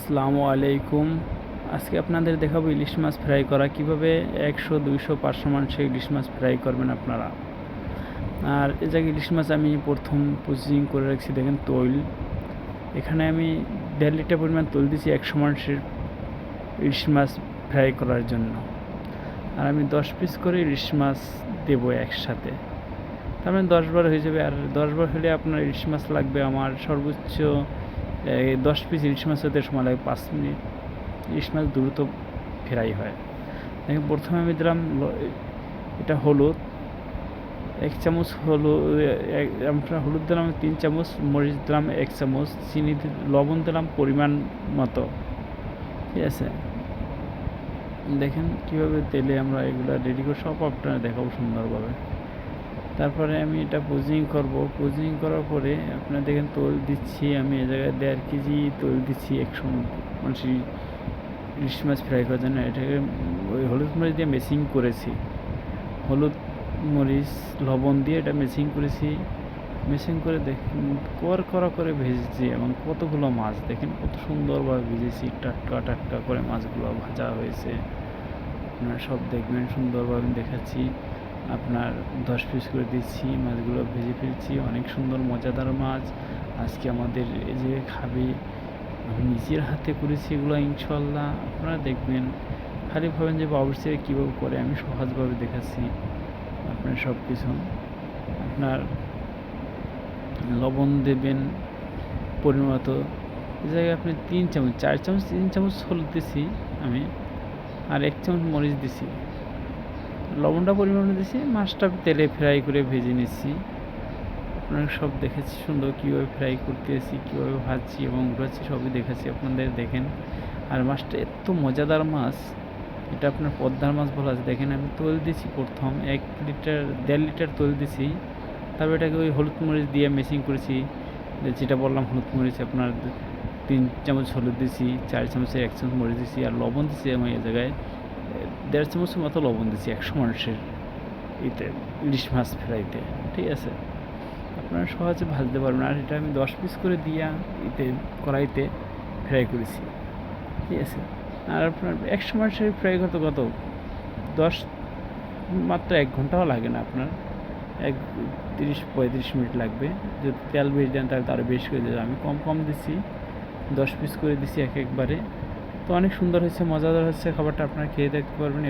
আসসালামু আলাইকুম। আজকে আপনাদের দেখাবো ইলিশ মাছ ফ্রাই করা, কিভাবে 100, 200, 500 মানুষের ইলিশ মাছ ফ্রাই করবেন আপনারা। আর এই জায়গায় ইলিশ মাছ আমি প্রথম প্রসেসিং করে রাখছি, দেখেন তৈল। এখানে আমি 1.5 লিটার পরিমাণ তৈল দিয়েছি 100 মানুষের ইলিশ মাছ ফ্রাই করার জন্য। আর আমি 10 পিস করে ইলিশ মাছ দেবো একসাথে, তার মানে 10 বার হয়ে যাবে। আর 10 বার হলে আপনার ইলিশ মাছ লাগবে আমার সর্বোচ্চ 10 পিস ইলিশ মাছ হতে সময় লাগে 5 মিনিট। ইলিশ মাছ দ্রুত ফ্রাই হয়। দেখেন প্রথমে আমি দিলাম এটা হলুদ, 1 চামচ হলুদ দিলাম 3 চামচ, মরিচ দিলাম 1 চামচ, চিনি লবণ দিলাম পরিমাণ মতো, ঠিক আছে। দেখেন কীভাবে তেলে আমরা এগুলো রেডি করে সব আপনারা দেখাবো সুন্দরভাবে। তারপরে আমি এটা প্রসেসিং করব। প্রসেসিং করার পরে আপনারা দেখেন তৈল দিচ্ছি আমি এ জায়গায় 1.5 কেজি তৈল দিচ্ছি 100 মানুষ ইলিশ মাছ ফ্রাই করার জন্য। এটাকে ওই হলুদ মরিচ দিয়ে মেশিং করেছি, হলুদ মরিচ লবণ দিয়ে এটা মেশিং করেছি। মেশিং করে দেখেন কড়া করে ভেজেছি এবং কতগুলো মাছ দেখেন কত সুন্দরভাবে ভেজেছি, টাটকা টাটকা করে মাছগুলো ভাজা হয়েছে। আপনারা সব দেখবেন, সুন্দরভাবে দেখাচ্ছি। আপনার 10 পিস করে দিচ্ছি, মাছগুলো ভেজে ফেলছি, অনেক সুন্দর মজাদার মাছ। আজকে আমাদের এই যে খাবি, আমি নিজের হাতে করেছি এগুলো, ইনশাল্লাহ আপনারা দেখবেন। খালি ভাবেন যে অবশ্যই কীভাবে করে, আমি সহজভাবে দেখাচ্ছি। আপনার সব কিছু আপনার লবণ দেবেন পরিমাণ মতো। এই জায়গায় আপনি 3 চামচ 4 চামচ 3 চামচ হলুদ দিছি আমি, আর 1 চামচ মরিচ দিছি, লবণটা পরিমাণে দিছি। মাছটা তেলে ফ্রাই করে ভেজে নিচ্ছি। আপনারা সব দেখেছি সুন্দর কীভাবে ফ্রাই করতেছি, কীভাবে ভাজছি এবং উঠাচ্ছি, সবই দেখাচ্ছি আপনাদের দেখেন। আর মাছটা এত মজাদার মাছ, এটা আপনার পদ্মার মাছ বলা আছে। দেখেন আমি তৈল দিছি প্রথম 1.5 লিটার তৈল দিছি, তারপর এটাকে ওই হলুদ মরিচ দিয়ে মেশিং করেছি। যেটা বললাম হলুদ মরিচ আপনার 3 চামচ হলুদ দিছি, 4 চামচের 1 চামচ মরিচ দিছি, আর লবণ দিছি আমি এই জায়গায় 1.5 চামচের মতো লবণ দিছি 100 মানুষের ইতে ইলিশ মাছ ফ্রাইতে, ঠিক আছে। আপনারা সহজে ভাজতে পারবেন। আর এটা আমি 10 পিস করে দিয়া কড়াইতে ফ্রাই করেছি, ঠিক আছে। আর আপনার 100 মানুষের ফ্রাই করতে কত মাত্র 1 ঘন্টাও লাগে না, আপনার 30-35 মিনিট লাগবে। যদি তেল বেশি দেন তাহলে আরও বেশি করে দেবে। আমি কম দিচ্ছি, 10 পিস করে দিচ্ছি একবারে। তো অনেক সুন্দর হয়েছে, মজাদার হচ্ছে খাবারটা, আপনারা খেয়ে দেখতে পারবেন।